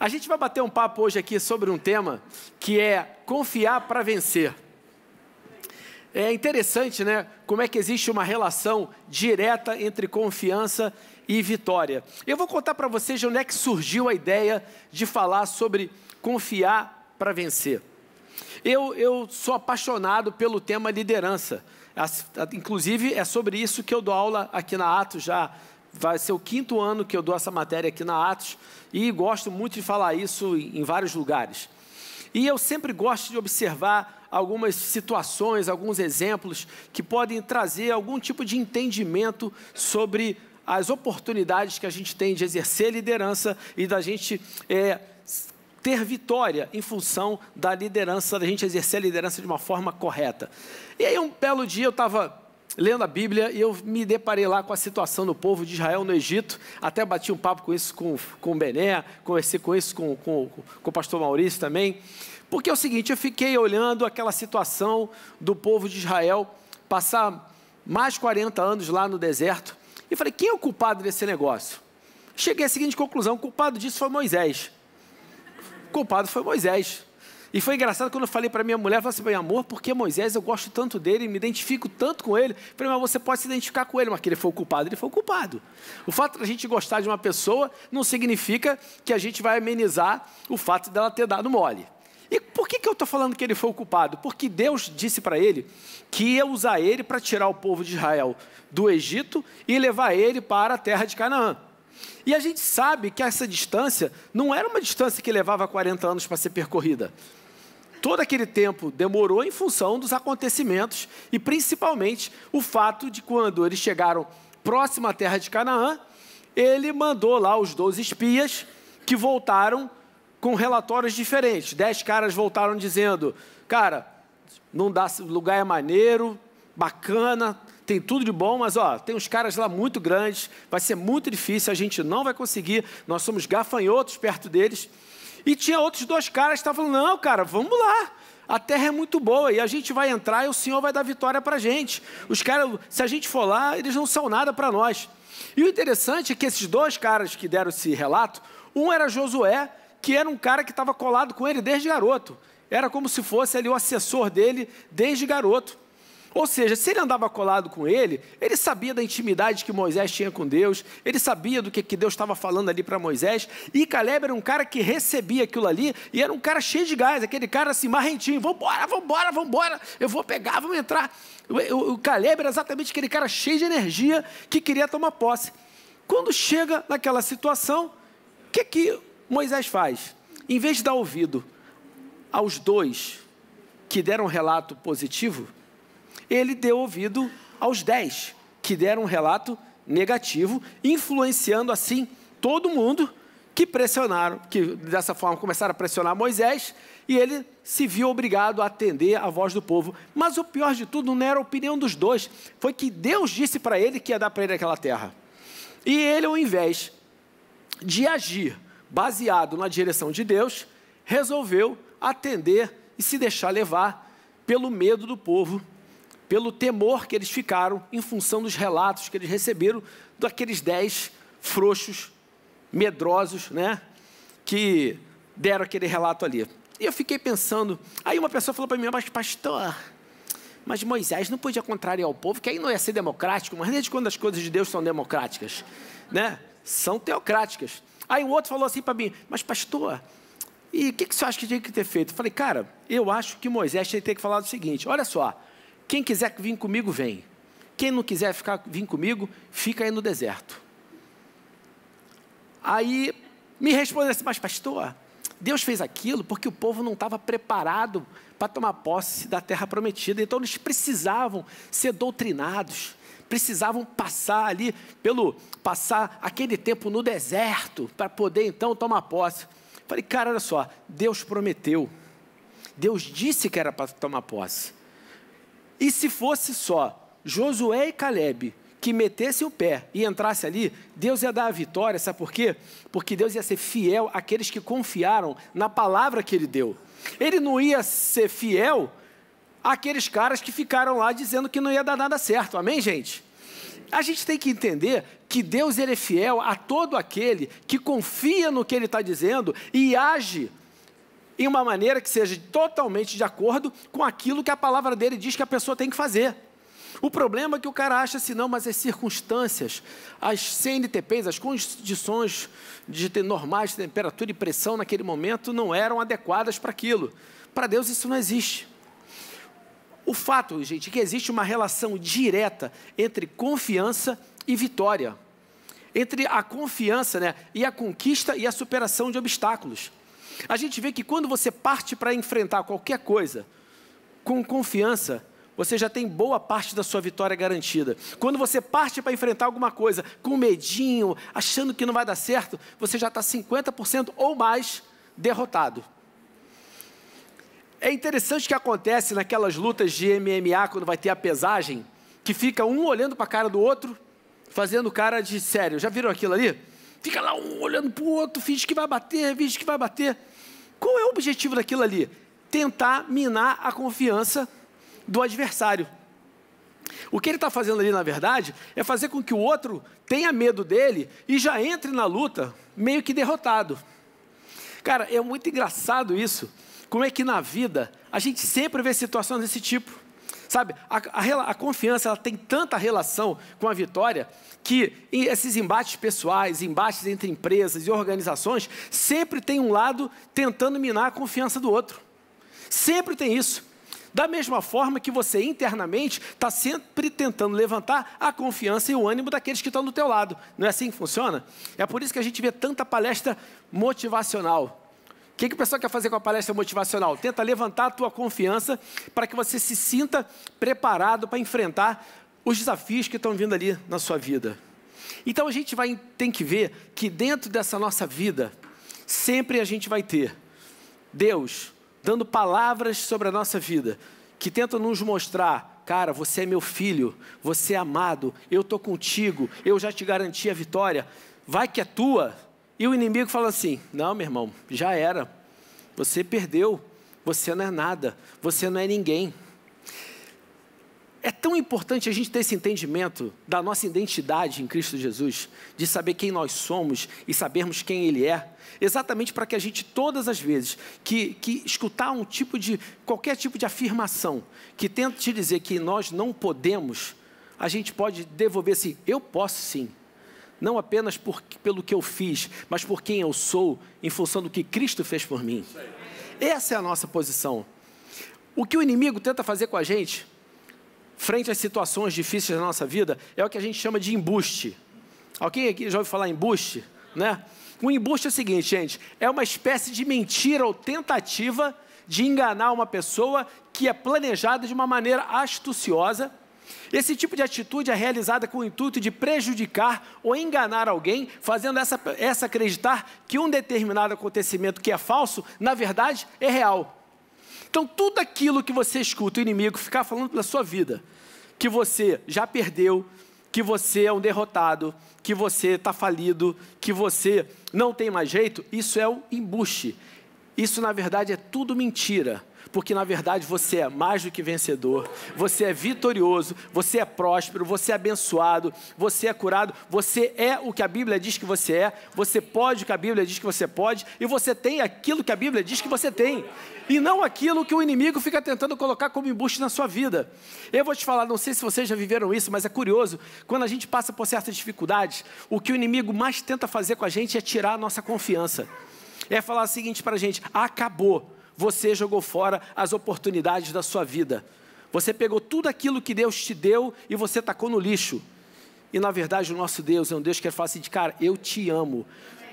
A gente vai bater um papo hoje aqui sobre um tema que é confiar para vencer. É interessante, né? Como é que existe uma relação direta entre confiança e vitória. Eu vou contar para vocês de onde é que surgiu a ideia de falar sobre confiar para vencer. Eu sou apaixonado pelo tema liderança. Inclusive, é sobre isso que eu dou aula aqui na Atos já. Vai ser o 5º ano que eu dou essa matéria aqui na Atos e gosto muito de falar isso em vários lugares. E eu sempre gosto de observar algumas situações, alguns exemplos que podem trazer algum tipo de entendimento sobre as oportunidades que a gente tem de exercer liderança e da gente ter vitória em função da liderança, da gente exercer a liderança de uma forma correta. E aí um belo dia eu estava lendo a Bíblia e eu me deparei lá com a situação do povo de Israel no Egito, até bati um papo com isso com o Bené, conversei com isso com o pastor Maurício também, porque é o seguinte, eu fiquei olhando aquela situação do povo de Israel passar mais 40 anos lá no deserto e falei, quem é o culpado desse negócio? Cheguei à seguinte conclusão, o culpado disso foi Moisés. O culpado foi Moisés. E foi engraçado quando eu falei para minha mulher, eu falei assim, meu amor, porque Moisés, eu gosto tanto dele, me identifico tanto com ele. Eu falei, mas você pode se identificar com ele, mas que ele foi o culpado, ele foi o culpado. O fato de a gente gostar de uma pessoa não significa que a gente vai amenizar o fato dela ter dado mole. E por que eu estou falando que ele foi o culpado? Porque Deus disse para ele que ia usar ele para tirar o povo de Israel do Egito e levar ele para a terra de Canaã. E a gente sabe que essa distância não era uma distância que levava 40 anos para ser percorrida. Todo aquele tempo demorou em função dos acontecimentos e principalmente o fato de quando eles chegaram próximo à terra de Canaã, ele mandou lá os 12 espias que voltaram com relatórios diferentes. 10 caras voltaram dizendo, cara, não dá, o lugar é maneiro, bacana, tem tudo de bom, mas ó, tem uns caras lá muito grandes, vai ser muito difícil, a gente não vai conseguir, nós somos gafanhotos perto deles. E tinha outros 2 caras que estavam falando, não, cara, vamos lá, a terra é muito boa e a gente vai entrar e o Senhor vai dar vitória para a gente. Os caras, se a gente for lá, eles não são nada para nós. E o interessante é que esses 2 caras que deram esse relato, um era Josué, que era um cara que estava colado com ele desde garoto. Era como se fosse ali o assessor dele desde garoto. Ou seja, se ele andava colado com ele, ele sabia da intimidade que Moisés tinha com Deus, ele sabia do que Deus estava falando ali para Moisés, e Caleb era um cara que recebia aquilo ali, e era um cara cheio de gás, aquele cara assim, marrentinho, vambora, eu vou pegar, vamos entrar. O Caleb era exatamente aquele cara cheio de energia, que queria tomar posse. Quando chega naquela situação, o que Moisés faz? Em vez de dar ouvido aos 2 que deram um relato positivo, ele deu ouvido aos 10 que deram um relato negativo, influenciando assim todo mundo que pressionaram, que dessa forma começaram a pressionar Moisés, e ele se viu obrigado a atender a voz do povo. Mas o pior de tudo não era a opinião dos 2, foi que Deus disse para ele que ia dar para ele aquela terra. E ele, ao invés de agir baseado na direção de Deus, resolveu atender e se deixar levar pelo medo do povo, pelo temor que eles ficaram em função dos relatos que eles receberam daqueles 10 frouxos, medrosos, né, que deram aquele relato ali. E eu fiquei pensando, aí uma pessoa falou para mim, mas pastor, mas Moisés não podia contrariar o povo, que aí não ia ser democrático, mas desde quando as coisas de Deus são democráticas, né, são teocráticas. Aí o outro falou assim para mim, mas pastor, e o que você acha que tinha que ter feito? Eu falei, cara, eu acho que Moisés tinha que ter falado o seguinte, olha só, quem quiser vir comigo, vem. Quem não quiser vir comigo, fica aí no deserto. Aí me respondeu assim, mas pastor, Deus fez aquilo porque o povo não estava preparado para tomar posse da terra prometida. Então eles precisavam ser doutrinados, precisavam passar passar aquele tempo no deserto para poder então tomar posse. Falei, cara, olha só, Deus prometeu, Deus disse que era para tomar posse. E se fosse só Josué e Caleb que metessem o pé e entrasse ali, Deus ia dar a vitória, sabe por quê? Porque Deus ia ser fiel àqueles que confiaram na palavra que Ele deu. Ele não ia ser fiel àqueles caras que ficaram lá dizendo que não ia dar nada certo, amém, gente? a gente tem que entender que Deus ele é fiel a todo aquele que confia no que Ele está dizendo e age em uma maneira que seja totalmente de acordo com aquilo que a palavra dele diz que a pessoa tem que fazer. O problema é que o cara acha assim, não, mas as circunstâncias, as CNTPs, as condições normais de temperatura e pressão naquele momento não eram adequadas para aquilo. Para Deus isso não existe. O fato, gente, é que existe uma relação direta entre confiança e vitória. Entre a confiança, né, e a conquista e a superação de obstáculos. A gente vê que quando você parte para enfrentar qualquer coisa com confiança, você já tem boa parte da sua vitória garantida. Quando você parte para enfrentar alguma coisa com medinho, achando que não vai dar certo, você já está 50% ou mais derrotado. É interessante o que acontece naquelas lutas de MMA, quando vai ter a pesagem, que fica um olhando para a cara do outro, fazendo cara de sério. Já viram aquilo ali? Fica lá um olhando para o outro, finge que vai bater, finge que vai bater. Qual é o objetivo daquilo ali? Tentar minar a confiança do adversário. O que ele está fazendo ali, na verdade, é fazer com que o outro tenha medo dele e já entre na luta meio que derrotado. Cara, é muito engraçado isso. Como é que na vida a gente sempre vê situações desse tipo. Sabe, a confiança ela tem tanta relação com a vitória que esses embates pessoais, embates entre empresas e organizações, sempre tem um lado tentando minar a confiança do outro. Sempre tem isso. Da mesma forma que você internamente está sempre tentando levantar a confiança e o ânimo daqueles que estão do teu lado. Não é assim que funciona? É por isso que a gente vê tanta palestra motivacional. O que a pessoa quer fazer com a palestra motivacional? Tenta levantar a tua confiança para que você se sinta preparado para enfrentar os desafios que estão vindo ali na sua vida. Então a gente tem que ver que dentro dessa nossa vida, sempre a gente vai ter Deus dando palavras sobre a nossa vida, que tentam nos mostrar, cara, você é meu filho, você é amado, eu estou contigo, eu já te garanti a vitória, vai que é tua. E o inimigo fala assim, não, meu irmão, já era, você perdeu, você não é nada, você não é ninguém. É tão importante a gente ter esse entendimento da nossa identidade em Cristo Jesus, de saber quem nós somos e sabermos quem Ele é, exatamente para que a gente, todas as vezes, que escutar qualquer tipo de afirmação, que tenta te dizer que nós não podemos, a gente pode devolver assim, eu posso sim. Não apenas pelo que eu fiz, mas por quem eu sou, em função do que Cristo fez por mim. Essa é a nossa posição. O que o inimigo tenta fazer com a gente, frente às situações difíceis da nossa vida, é o que a gente chama de embuste. Alguém aqui já ouviu falar em embuste? Né? O embuste é o seguinte, gente, é uma espécie de mentira ou tentativa de enganar uma pessoa que é planejada de uma maneira astuciosa. Esse tipo de atitude é realizada com o intuito de prejudicar ou enganar alguém, fazendo essa acreditar que um determinado acontecimento que é falso, na verdade, é real. Então, tudo aquilo que você escuta o inimigo ficar falando pela sua vida, que você já perdeu, que você é um derrotado, que você está falido, que você não tem mais jeito, isso é o embuste. Isso, na verdade, é tudo mentira. Porque, na verdade, você é mais do que vencedor, você é vitorioso, você é próspero, você é abençoado, você é curado, você é o que a Bíblia diz que você pode o que a Bíblia diz que você pode, e você tem aquilo que a Bíblia diz que você tem, e não aquilo que o inimigo fica tentando colocar como embuste na sua vida. Eu vou te falar, não sei se vocês já viveram isso, mas é curioso, quando a gente passa por certas dificuldades, o que o inimigo mais tenta fazer com a gente é tirar a nossa confiança. É falar o seguinte para a gente, acabou. Você jogou fora as oportunidades da sua vida. Você pegou tudo aquilo que Deus te deu e você tacou no lixo. E na verdade o nosso Deus é um Deus que fala assim, cara, eu te amo.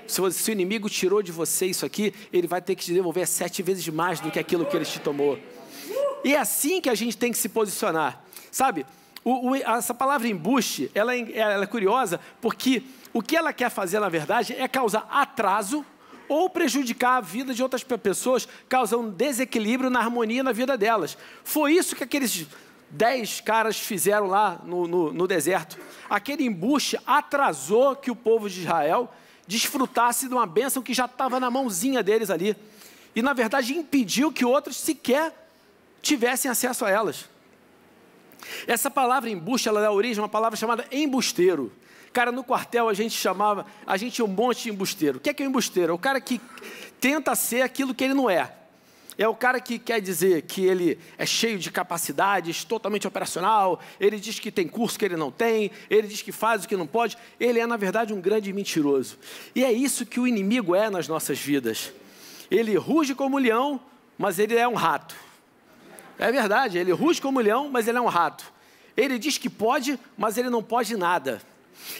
Se o inimigo tirou de você isso aqui, ele vai ter que te devolver 7 vezes mais do que aquilo que ele te tomou. E é assim que a gente tem que se posicionar. Sabe, essa palavra embuste, ela é curiosa, porque o que ela quer fazer na verdade é causar atraso ou prejudicar a vida de outras pessoas, causando desequilíbrio na harmonia na vida delas. Foi isso que aqueles 10 caras fizeram lá no deserto. Aquele embuste atrasou que o povo de Israel desfrutasse de uma bênção que já estava na mãozinha deles ali. E, na verdade, impediu que outros sequer tivessem acesso a elas. Essa palavra embuste, ela dá origem a uma palavra chamada embusteiro. Cara, no quartel a gente tinha um monte de embusteiro. O que é o embusteiro? É o cara que tenta ser aquilo que ele não é. É o cara que quer dizer que ele é cheio de capacidades, totalmente operacional, ele diz que tem curso que ele não tem, ele diz que faz o que não pode. Ele é, na verdade, um grande mentiroso. E é isso que o inimigo é nas nossas vidas. Ele ruge como um leão, mas ele é um rato. É verdade, ele ruge como um leão, mas ele é um rato. Ele diz que pode, mas ele não pode nada.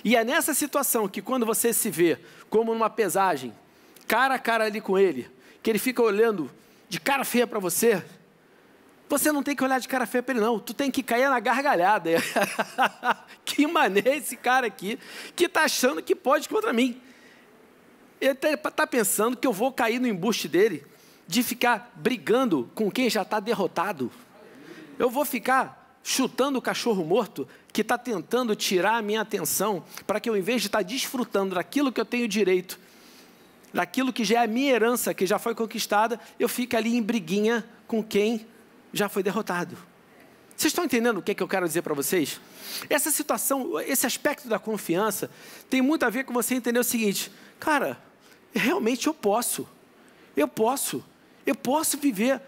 E é nessa situação que quando você se vê como numa pesagem, cara a cara ali com ele, que ele fica olhando de cara feia para você, você não tem que olhar de cara feia para ele não, tu tem que cair na gargalhada. Que maneiro esse cara aqui, que está achando que pode contra mim. Ele está pensando que eu vou cair no embuste dele, de ficar brigando com quem já está derrotado. Eu vou ficar chutando o cachorro morto, que está tentando tirar a minha atenção, para que eu, em vez de estar desfrutando daquilo que eu tenho direito, daquilo que já é a minha herança, que já foi conquistada, eu fico ali em briguinha com quem já foi derrotado. Vocês estão entendendo o que eu quero dizer para vocês? Essa situação, esse aspecto da confiança, tem muito a ver com você entender o seguinte: cara, realmente eu posso viver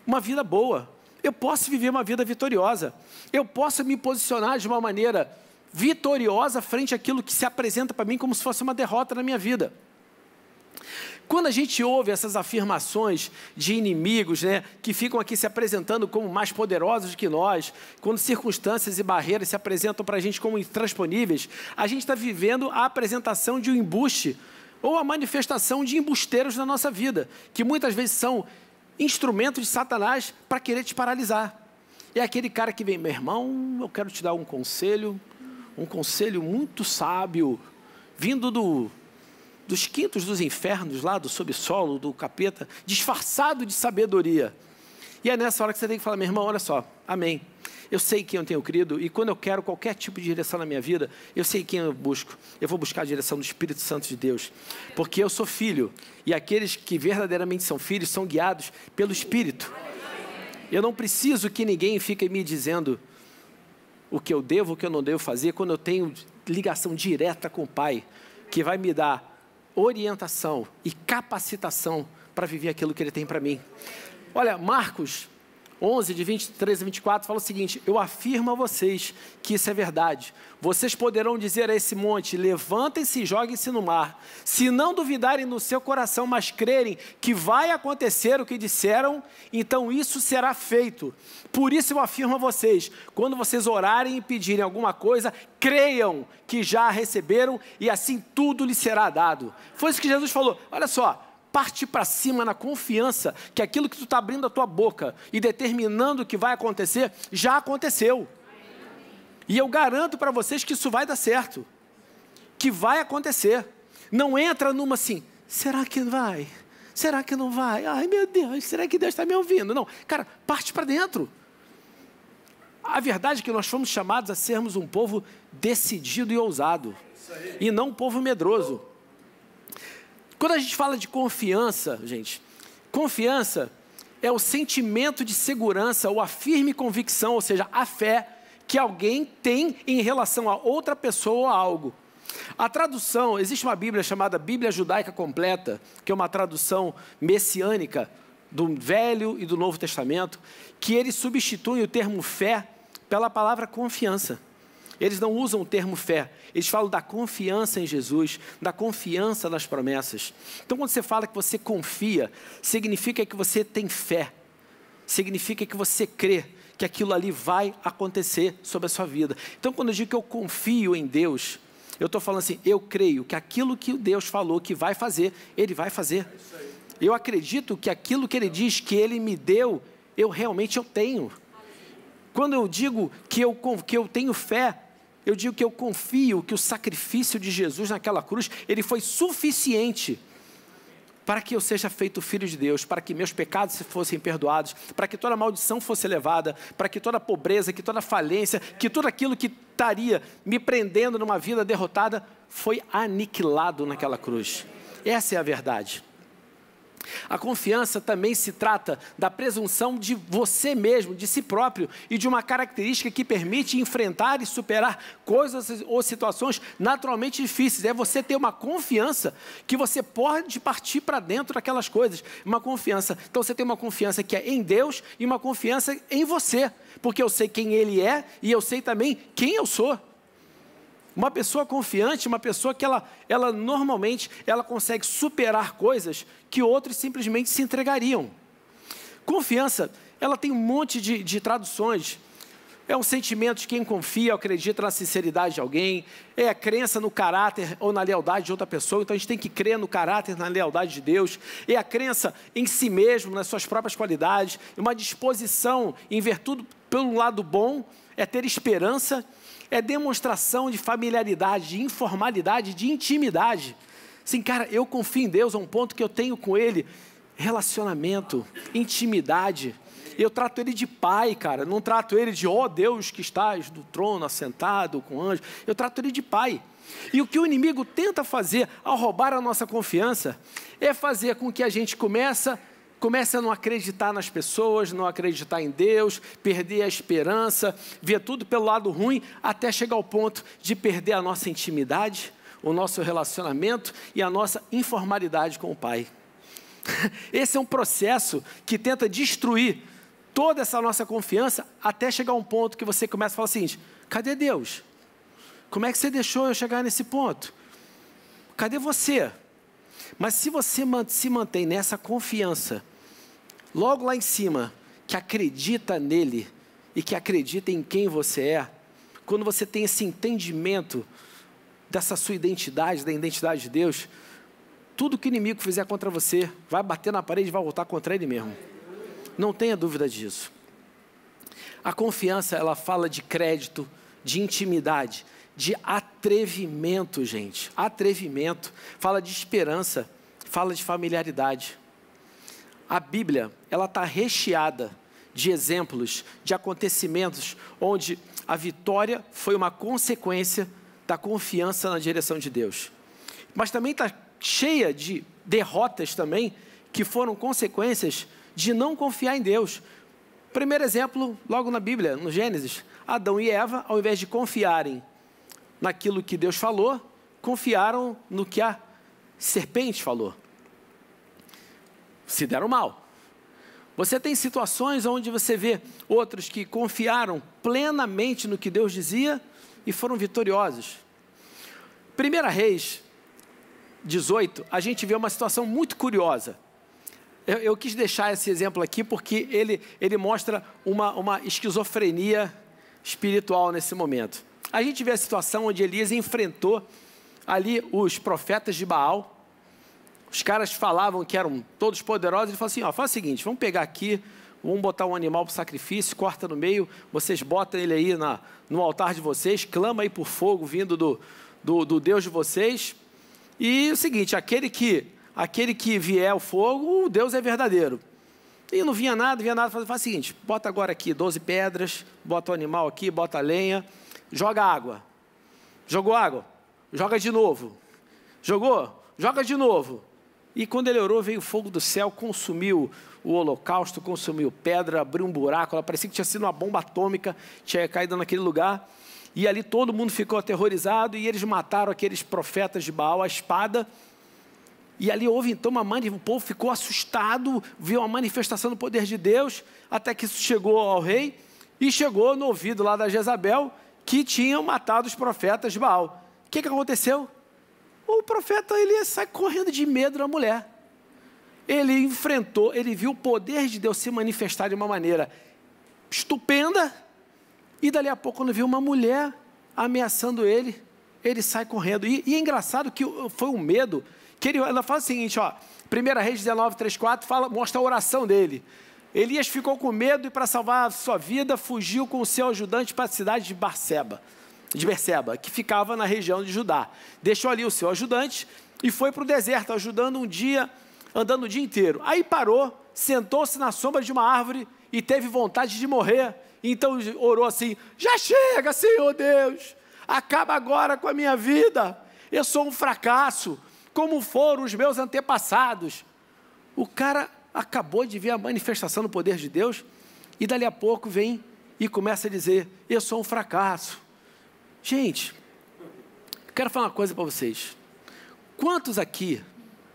uma vida boa, eu posso viver uma vida vitoriosa, eu posso me posicionar de uma maneira vitoriosa frente àquilo que se apresenta para mim como se fosse uma derrota na minha vida. Quando a gente ouve essas afirmações de inimigos, né, que ficam aqui se apresentando como mais poderosos que nós, quando circunstâncias e barreiras se apresentam para a gente como intransponíveis, a gente está vivendo a apresentação de um embuste, ou a manifestação de embusteiros na nossa vida, que muitas vezes são instrumentos de Satanás para querer te paralisar. É aquele cara que vem: meu irmão, eu quero te dar um conselho muito sábio, vindo dos quintos dos infernos, lá do subsolo, do capeta, disfarçado de sabedoria. E é nessa hora que você tem que falar: meu irmão, olha só, amém. Eu sei quem eu tenho crido, e quando eu quero qualquer tipo de direção na minha vida, eu sei quem eu busco. Eu vou buscar a direção do Espírito Santo de Deus, porque eu sou filho, e aqueles que verdadeiramente são filhos são guiados pelo Espírito. Eu não preciso que ninguém fique me dizendo o que eu devo, o que eu não devo fazer, quando eu tenho ligação direta com o Pai, que vai me dar orientação e capacitação para viver aquilo que Ele tem para mim. Olha, Marcos 11, de 23 a 24, fala o seguinte: eu afirmo a vocês que isso é verdade. Vocês poderão dizer a esse monte: levantem-se e joguem-se no mar. Se não duvidarem no seu coração, mas crerem que vai acontecer o que disseram, então isso será feito. Por isso eu afirmo a vocês: quando vocês orarem e pedirem alguma coisa, creiam que já a receberam e assim tudo lhes será dado. Foi isso que Jesus falou. Olha só, parte para cima na confiança que aquilo que tu está abrindo a tua boca e determinando que vai acontecer, já aconteceu. E eu garanto para vocês que isso vai dar certo, que vai acontecer. Não entra numa assim: será que vai? Será que não vai? Ai meu Deus, será que Deus está me ouvindo? Não, cara, parte para dentro. A verdade é que nós fomos chamados a sermos um povo decidido e ousado, e não um povo medroso. Quando a gente fala de confiança, gente, confiança é o sentimento de segurança ou a firme convicção, ou seja, a fé que alguém tem em relação a outra pessoa ou a algo. A tradução, existe uma Bíblia chamada Bíblia Judaica Completa, que é uma tradução messiânica do Velho e do Novo Testamento, que eles substituem o termo fé pela palavra confiança. Eles não usam o termo fé, eles falam da confiança em Jesus, da confiança nas promessas. Então, quando você fala que você confia, significa que você tem fé, significa que você crê que aquilo ali vai acontecer sobre a sua vida. Então, quando eu digo que eu confio em Deus, eu estou falando assim: eu creio que aquilo que Deus falou que vai fazer, Ele vai fazer. Eu acredito que aquilo que Ele diz que Ele me deu, eu realmente tenho. Quando eu digo que eu tenho fé, eu digo que eu confio que o sacrifício de Jesus naquela cruz, ele foi suficiente para que eu seja feito filho de Deus, para que meus pecados fossem perdoados, para que toda maldição fosse levada, para que toda pobreza, que toda falência, que tudo aquilo que estaria me prendendo numa vida derrotada, foi aniquilado naquela cruz. Essa é a verdade. A confiança também se trata da presunção de você mesmo, de si próprio, e de uma característica que permite enfrentar e superar coisas ou situações naturalmente difíceis. É você ter uma confiança que você pode partir para dentro daquelas coisas. Uma confiança. Então você tem uma confiança que é em Deus e uma confiança em você, porque eu sei quem Ele é e eu sei também quem eu sou. Uma pessoa confiante, uma pessoa que ela normalmente consegue superar coisas que outros simplesmente se entregariam. Confiança, ela tem um monte de traduções. É um sentimento de quem confia ou acredita na sinceridade de alguém. É a crença no caráter ou na lealdade de outra pessoa. Então a gente tem que crer no caráter, na lealdade de Deus. É a crença em si mesmo, nas suas próprias qualidades. Uma disposição em ver tudo pelo lado bom. É ter esperança. É demonstração de familiaridade, de informalidade, de intimidade. Assim, cara, eu confio em Deus a um ponto que eu tenho com Ele relacionamento, intimidade. Eu trato Ele de pai, cara. Não trato Ele de, ó Deus que estás no trono, assentado com anjos. Eu trato Ele de pai. E o que o inimigo tenta fazer ao roubar a nossa confiança é fazer com que a gente comece a não acreditar nas pessoas, não acreditar em Deus, perder a esperança, ver tudo pelo lado ruim, até chegar ao ponto de perder a nossa intimidade, o nosso relacionamento e a nossa informalidade com o Pai. Esse é um processo que tenta destruir toda essa nossa confiança, até chegar a um ponto que você começa a falar o seguinte: cadê Deus? Como é que você deixou eu chegar nesse ponto? Cadê você? Mas se você se mantém nessa confiança, logo lá em cima, que acredita nele e que acredita em quem você é, quando você tem esse entendimento dessa sua identidade, da identidade de Deus, tudo que o inimigo fizer contra você vai bater na parede e vai voltar contra ele mesmo. Não tenha dúvida disso. A confiança, ela fala de crédito, de intimidade, de atrevimento, gente. Atrevimento. Fala de esperança, fala de familiaridade. A Bíblia, ela está recheada de exemplos, de acontecimentos, onde a vitória foi uma consequência da confiança na direção de Deus. Mas também está cheia de derrotas também, que foram consequências de não confiar em Deus. Primeiro exemplo, logo na Bíblia, no Gênesis, Adão e Eva, ao invés de confiarem naquilo que Deus falou, confiaram no que a serpente falou. Se deram mal. Você tem situações onde você vê outros que confiaram plenamente no que Deus dizia e foram vitoriosos. 1 Reis 18, a gente vê uma situação muito curiosa. Eu quis deixar esse exemplo aqui porque ele mostra uma esquizofrenia espiritual nesse momento. A gente vê a situação onde Elias enfrentou ali os profetas de Baal. Os caras falavam que eram todos poderosos. Ele falou assim, faz o seguinte, vamos pegar aqui, vamos botar um animal para o sacrifício, corta no meio, vocês botam ele aí no altar de vocês, clama aí por fogo vindo do Deus de vocês. E o seguinte, aquele que vier o fogo, o Deus é verdadeiro. E não vinha nada, faz o seguinte, bota agora aqui 12 pedras, bota o animal aqui, bota a lenha, joga água. Jogou água, joga de novo. Jogou, joga de novo. E quando ele orou, veio o fogo do céu, consumiu o holocausto, consumiu pedra, abriu um buraco, ela parecia que tinha sido uma bomba atômica, tinha caído naquele lugar. E ali todo mundo ficou aterrorizado e eles mataram aqueles profetas de Baal à espada. E ali houve então o povo ficou assustado, viu uma manifestação do poder de Deus, até que isso chegou ao rei e chegou no ouvido lá da Jezabel que tinham matado os profetas de Baal. O que aconteceu? O profeta Elias sai correndo de medo da mulher. Ele enfrentou, ele viu o poder de Deus se manifestar de uma maneira estupenda, e dali a pouco, quando viu uma mulher ameaçando ele sai correndo. E é engraçado que foi um medo, que ela fala o seguinte, 1 Reis 19, 3, 4, mostra a oração dele. Elias ficou com medo e para salvar a sua vida, fugiu com o seu ajudante para a cidade de Berseba, que ficava na região de Judá. Deixou ali o seu ajudante e foi para o deserto, andando o dia inteiro. Aí parou, sentou-se na sombra de uma árvore e teve vontade de morrer. Então orou assim, já chega, Senhor Deus, acaba agora com a minha vida. Eu sou um fracasso, como foram os meus antepassados. O cara acabou de ver a manifestação do poder de Deus e dali a pouco vem e começa a dizer, eu sou um fracasso. Gente, quero falar uma coisa para vocês. Quantos aqui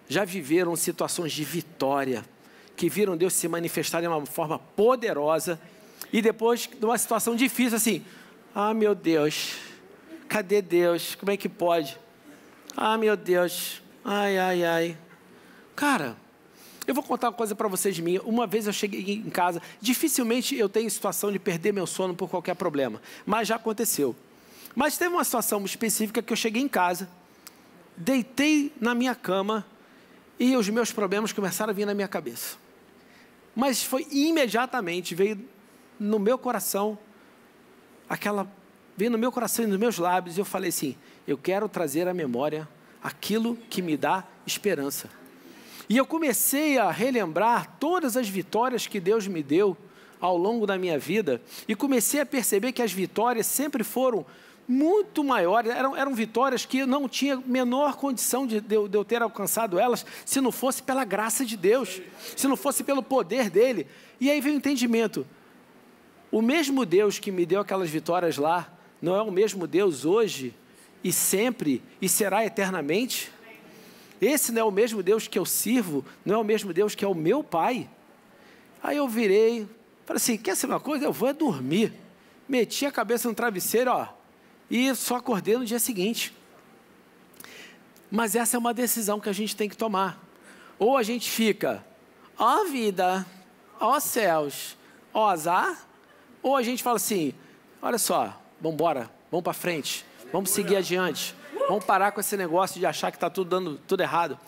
já viveram situações de vitória, que viram Deus se manifestar de uma forma poderosa, e depois, de uma situação difícil, assim, ah, meu Deus, cadê Deus? Como é que pode? Ah, meu Deus, ai, ai, ai. Cara, eu vou contar uma coisa para vocês de mim. Uma vez eu cheguei em casa, dificilmente eu tenho situação de perder meu sono por qualquer problema, mas já aconteceu. Mas teve uma situação específica que eu cheguei em casa, deitei na minha cama e os meus problemas começaram a vir na minha cabeça. Mas foi imediatamente, veio no meu coração, veio no meu coração e nos meus lábios, e eu falei assim, eu quero trazer à memória aquilo que me dá esperança. E eu comecei a relembrar todas as vitórias que Deus me deu ao longo da minha vida, e comecei a perceber que as vitórias sempre foram muito maiores, eram vitórias que eu não tinha menor condição de eu ter alcançado elas, se não fosse pela graça de Deus, se não fosse pelo poder dEle. E aí veio o entendimento, o mesmo Deus que me deu aquelas vitórias lá, não é o mesmo Deus hoje, e sempre, e será eternamente? Esse não é o mesmo Deus que eu sirvo, não é o mesmo Deus que é o meu Pai? Aí eu virei, falei assim, quer saber uma coisa? Eu vou dormir. Meti a cabeça no travesseiro, e só acordei no dia seguinte. Mas essa é uma decisão que a gente tem que tomar. Ou a gente fica, ó vida, ó céus, ó azar, ou a gente fala assim, olha só, vamos embora, vamos para frente, vamos seguir adiante, vamos parar com esse negócio de achar que está tudo dando tudo errado.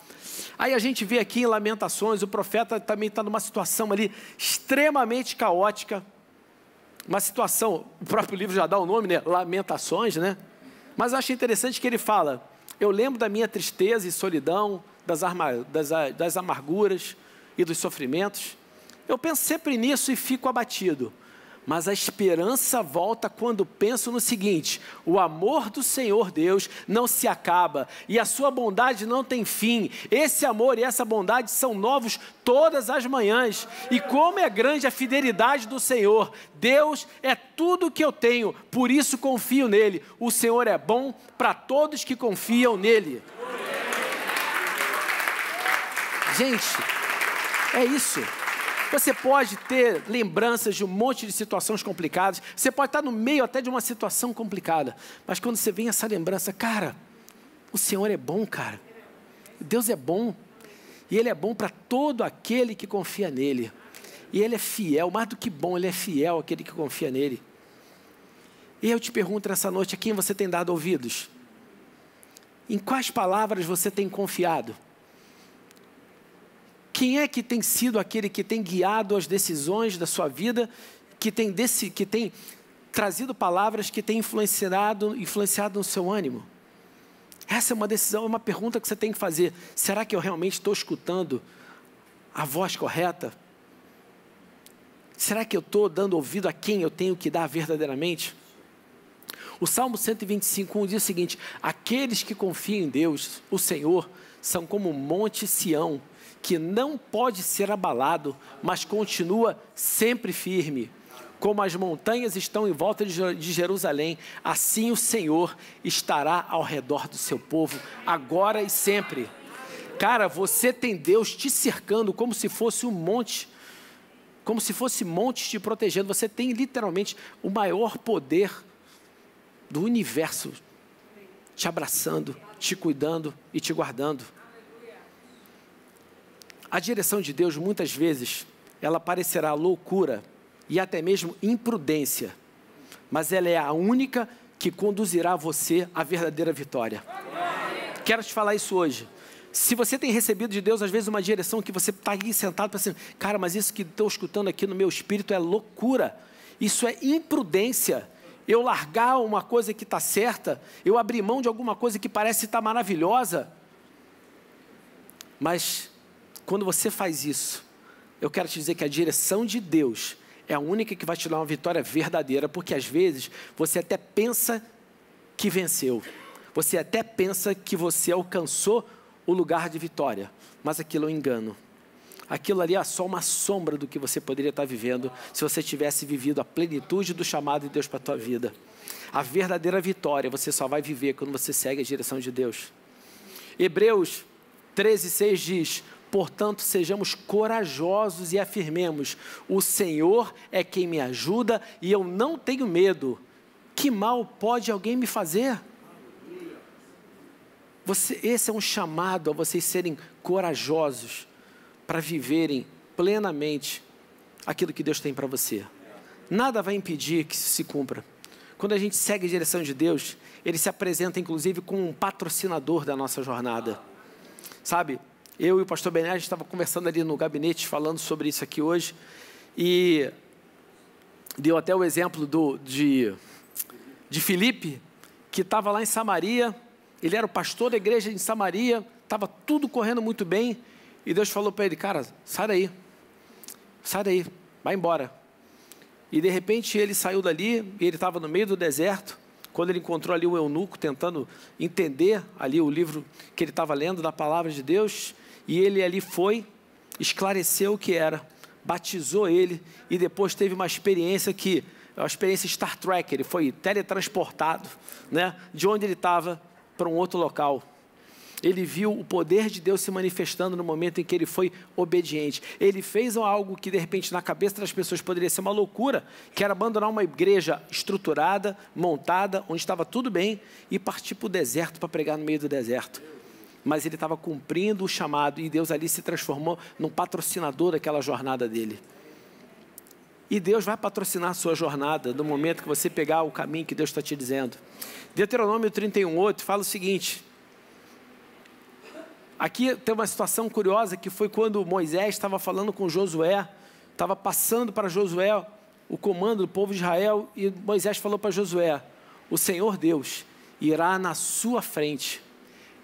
Aí a gente vê aqui em Lamentações, o profeta também está numa situação ali extremamente caótica, uma situação, o próprio livro já dá o nome, né? Lamentações, né? Mas eu acho interessante que ele fala, eu lembro da minha tristeza e solidão, das amarguras e dos sofrimentos. Eu penso sempre nisso e fico abatido. Mas a esperança volta quando penso no seguinte, o amor do Senhor Deus não se acaba e a sua bondade não tem fim. Esse amor e essa bondade são novos todas as manhãs. E como é grande a fidelidade do Senhor. Deus é tudo o que eu tenho, por isso confio nele. O Senhor é bom para todos que confiam nele. Gente, é isso. Você pode ter lembranças de um monte de situações complicadas, você pode estar no meio até de uma situação complicada, mas quando você vem essa lembrança, cara, o Senhor é bom, cara, Deus é bom, e Ele é bom para todo aquele que confia nele, e Ele é fiel, mais do que bom, Ele é fiel àquele que confia nele. E eu te pergunto nessa noite, a quem você tem dado ouvidos? Em quais palavras você tem confiado? Quem é que tem sido aquele que tem guiado as decisões da sua vida, que tem trazido palavras que têm influenciado no seu ânimo? Essa é uma decisão, é uma pergunta que você tem que fazer. Será que eu realmente estou escutando a voz correta? Será que eu estou dando ouvido a quem eu tenho que dar verdadeiramente? O Salmo 125:1 diz o seguinte, aqueles que confiam em Deus, o Senhor, são como o monte Sião, que não pode ser abalado, mas continua sempre firme. Como as montanhas estão em volta de Jerusalém, assim o Senhor estará ao redor do seu povo, agora e sempre. Cara, você tem Deus te cercando como se fosse um monte, como se fosse montes te protegendo. Você tem literalmente o maior poder do universo te abraçando, te cuidando e te guardando. A direção de Deus, muitas vezes, ela parecerá loucura e até mesmo imprudência, mas ela é a única que conduzirá você à verdadeira vitória. Quero te falar isso hoje. Se você tem recebido de Deus, às vezes, uma direção que você está aqui sentado pensando, cara, mas isso que estou escutando aqui no meu espírito é loucura, isso é imprudência. Eu largar uma coisa que está certa, eu abrir mão de alguma coisa que parece estar maravilhosa, mas quando você faz isso, eu quero te dizer que a direção de Deus é a única que vai te dar uma vitória verdadeira, porque às vezes você até pensa que venceu, você até pensa que você alcançou o lugar de vitória, mas aquilo é um engano. aquilo ali é só uma sombra do que você poderia estar vivendo se você tivesse vivido a plenitude do chamado de Deus para a tua vida. A verdadeira vitória você só vai viver quando você segue a direção de Deus. Hebreus 13:6 diz: portanto, sejamos corajosos e afirmemos: o Senhor é quem me ajuda e eu não tenho medo. Que mal pode alguém me fazer? Esse é um chamado a vocês serem corajosos para viverem plenamente aquilo que Deus tem para você. Nada vai impedir que isso se cumpra. Quando a gente segue a direção de Deus, Ele se apresenta inclusive como um patrocinador da nossa jornada. Sabe, eu e o pastor Bené, a gente estava conversando ali no gabinete, falando sobre isso aqui hoje, e deu até o exemplo de Filipe, que estava lá em Samaria. Ele era o pastor da igreja em Samaria, estava tudo correndo muito bem, e Deus falou para ele: cara, sai daí, vai embora. E de repente ele saiu dali, e ele estava no meio do deserto, quando ele encontrou ali o eunuco, tentando entender ali o livro que ele estava lendo da palavra de Deus, e ele ali foi, esclareceu o que era, batizou ele, e depois teve uma experiência Star Trek, ele foi teletransportado, né, de onde ele estava para um outro local. Ele viu o poder de Deus se manifestando no momento em que ele foi obediente. Ele fez algo que de repente na cabeça das pessoas poderia ser uma loucura, que era abandonar uma igreja estruturada, montada, onde estava tudo bem, e partir para o deserto para pregar no meio do deserto. Mas ele estava cumprindo o chamado, e Deus ali se transformou num patrocinador daquela jornada dele. E Deus vai patrocinar a sua jornada no momento que você pegar o caminho que Deus está te dizendo. Deuteronômio 31:8 fala o seguinte. Aqui tem uma situação curiosa, que foi quando Moisés estava falando com Josué, estava passando para Josué o comando do povo de Israel, e Moisés falou para Josué: o Senhor Deus irá na sua frente,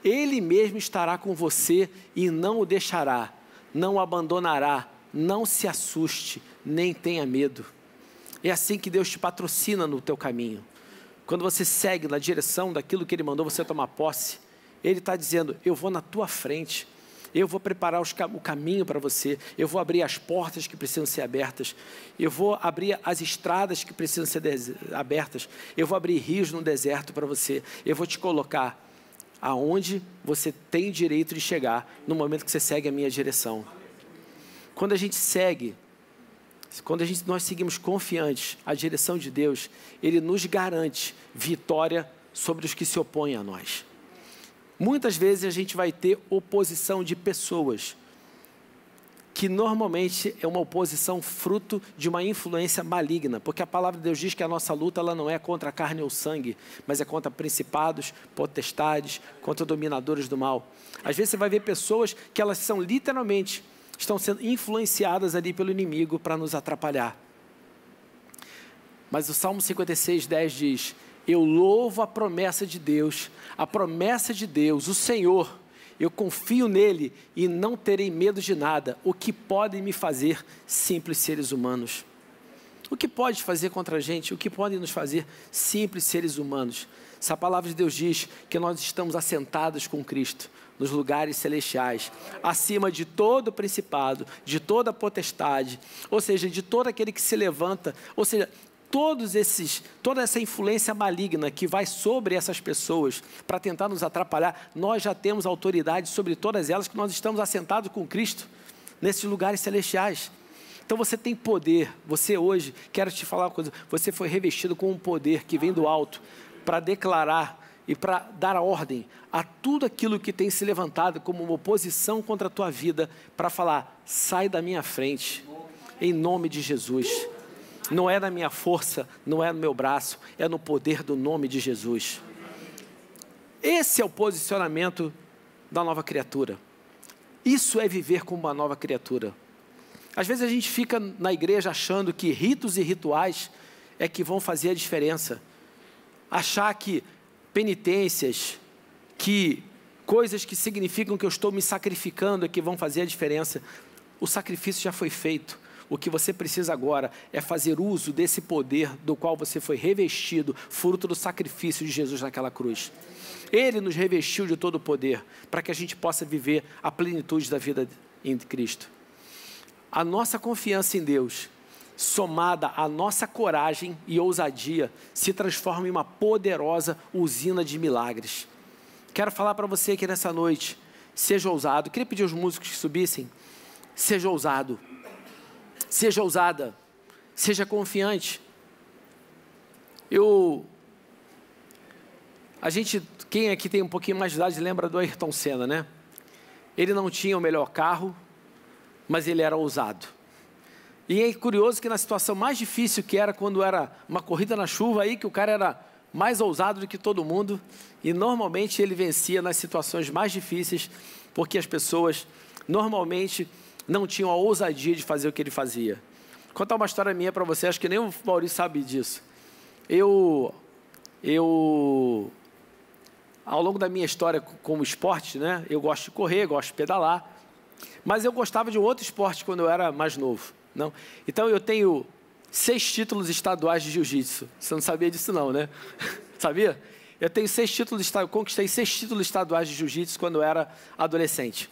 Ele mesmo estará com você e não o deixará, não o abandonará, não se assuste, nem tenha medo. É assim que Deus te patrocina no teu caminho. Quando você segue na direção daquilo que Ele mandou você tomar posse, Ele está dizendo: eu vou na tua frente, eu vou preparar o caminho para você, eu vou abrir as portas que precisam ser abertas, eu vou abrir as estradas que precisam ser abertas, eu vou abrir rios no deserto para você, eu vou te colocar aonde você tem direito de chegar no momento que você segue a minha direção. Quando a gente segue, nós seguimos confiantes a direção de Deus, Ele nos garante vitória sobre os que se opõem a nós. Muitas vezes a gente vai ter oposição de pessoas, que normalmente é uma oposição fruto de uma influência maligna, porque a palavra de Deus diz que a nossa luta ela não é contra a carne ou sangue, mas é contra principados, potestades, contra dominadores do mal. Às vezes você vai ver pessoas que elas são literalmente, estão sendo influenciadas ali pelo inimigo para nos atrapalhar. Mas o Salmo 56:10 diz: eu louvo a promessa de Deus, o Senhor, eu confio nele e não terei medo de nada. O que podem me fazer simples seres humanos? O que pode fazer contra a gente? O que podem nos fazer simples seres humanos? Essa palavra de Deus diz que nós estamos assentados com Cristo nos lugares celestiais, acima de todo principado, de toda potestade, ou seja, de todo aquele que se levanta, ou seja, toda essa influência maligna que vai sobre essas pessoas para tentar nos atrapalhar, nós já temos autoridade sobre todas elas, que nós estamos assentados com Cristo nesses lugares celestiais. Então você tem poder, você hoje, quero te falar uma coisa, você foi revestido com um poder que vem do alto para declarar e para dar ordem a tudo aquilo que tem se levantado como uma oposição contra a tua vida, para falar: sai da minha frente, em nome de Jesus. Não é na minha força, não é no meu braço, é no poder do nome de Jesus. Esse é o posicionamento da nova criatura. Isso é viver como uma nova criatura. Às vezes a gente fica na igreja achando que ritos e rituais é que vão fazer a diferença. Achar que penitências, que coisas que significam que eu estou me sacrificando é que vão fazer a diferença. O sacrifício já foi feito. O que você precisa agora é fazer uso desse poder do qual você foi revestido, fruto do sacrifício de Jesus naquela cruz. Ele nos revestiu de todo o poder, para que a gente possa viver a plenitude da vida em Cristo. a nossa confiança em Deus, somada à nossa coragem e ousadia, se transforma em uma poderosa usina de milagres. Quero falar para você aqui nessa noite, seja ousado. Queria pedir aos músicos que subissem. Seja ousado, seja ousada, seja confiante. Quem aqui tem um pouquinho mais de idade lembra do Ayrton Senna, né? Ele não tinha o melhor carro, mas ele era ousado. E é curioso que na situação mais difícil, que era quando era uma corrida na chuva, aí que o cara era mais ousado do que todo mundo, e normalmente ele vencia nas situações mais difíceis, porque as pessoas normalmente não tinham a ousadia de fazer o que ele fazia. Vou contar uma história minha para você, acho que nem o Maurício sabe disso. Ao longo da minha história como esporte, né, eu gosto de correr, gosto de pedalar, mas eu gostava de um outro esporte quando eu era mais novo. Não? Então eu tenho 6 títulos estaduais de jiu-jitsu. Você não sabia disso não, né? Sabia? Eu tenho 6 títulos, conquistei 6 títulos estaduais de jiu-jitsu quando eu era adolescente.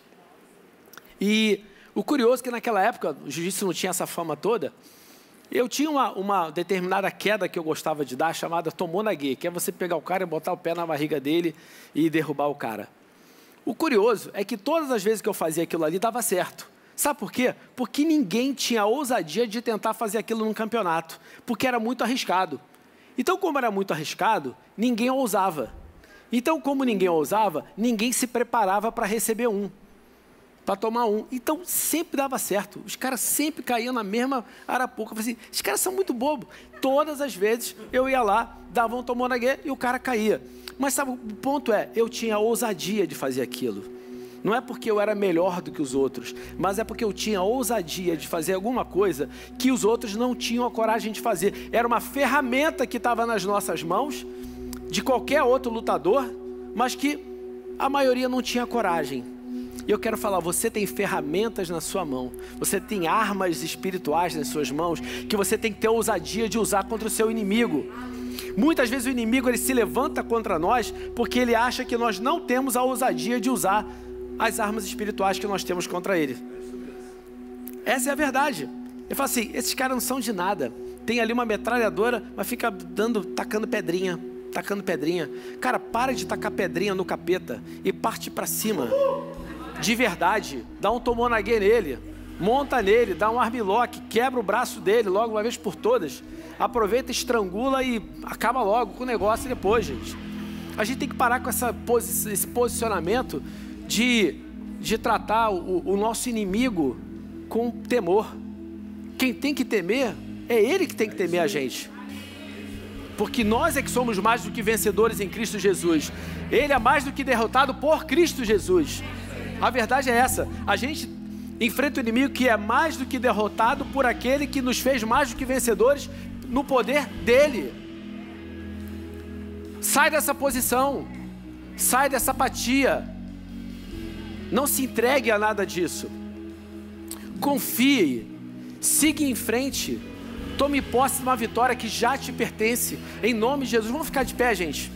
E o curioso é que naquela época, o jiu-jitsu não tinha essa fama toda, eu tinha uma determinada queda que eu gostava de dar, chamada tomonage, que é você pegar o cara e botar o pé na barriga dele e derrubar o cara. O curioso é que todas as vezes que eu fazia aquilo ali, dava certo. Sabe por quê? Porque ninguém tinha a ousadia de tentar fazer aquilo num campeonato, porque era muito arriscado. Então, como era muito arriscado, ninguém ousava. Então, como ninguém ousava, ninguém se preparava para receber para tomar Então, sempre dava certo. Os caras sempre caíam na mesma arapuca. Eu falei assim, esses caras são muito bobos. Todas as vezes eu ia lá, dava um tomonage e o cara caía. Mas sabe, o ponto é, eu tinha a ousadia de fazer aquilo. Não é porque eu era melhor do que os outros, mas é porque eu tinha a ousadia de fazer alguma coisa que os outros não tinham a coragem de fazer. Era uma ferramenta que estava nas nossas mãos, de qualquer outro lutador, mas que a maioria não tinha coragem. E eu quero falar, você tem ferramentas na sua mão, você tem armas espirituais nas suas mãos, que você tem que ter ousadia de usar contra o seu inimigo. Muitas vezes o inimigo ele se levanta contra nós, porque ele acha que nós não temos a ousadia de usar as armas espirituais que nós temos contra ele. Essa é a verdade. Eu falo assim, esses caras não são de nada. Tem ali uma metralhadora, mas fica tacando pedrinha. Cara, para de tacar pedrinha no capeta e parte para cima. De verdade. Dá um tomonage nele. Monta nele, dá um armlock, quebra o braço dele logo uma vez por todas. Aproveita, estrangula e acaba logo com o negócio depois, gente. A gente tem que parar com esse posicionamento de tratar o nosso inimigo com temor. Quem tem que temer, é ele que tem que temer a gente. Porque nós é que somos mais do que vencedores em Cristo Jesus. Ele é mais do que derrotado por Cristo Jesus. A verdade é essa. A gente enfrenta o inimigo que é mais do que derrotado por aquele que nos fez mais do que vencedores no poder dele. Sai dessa posição. Sai dessa apatia. Não se entregue a nada disso. Confie, siga em frente, tome posse de uma vitória que já te pertence, em nome de Jesus. Vamos ficar de pé, gente.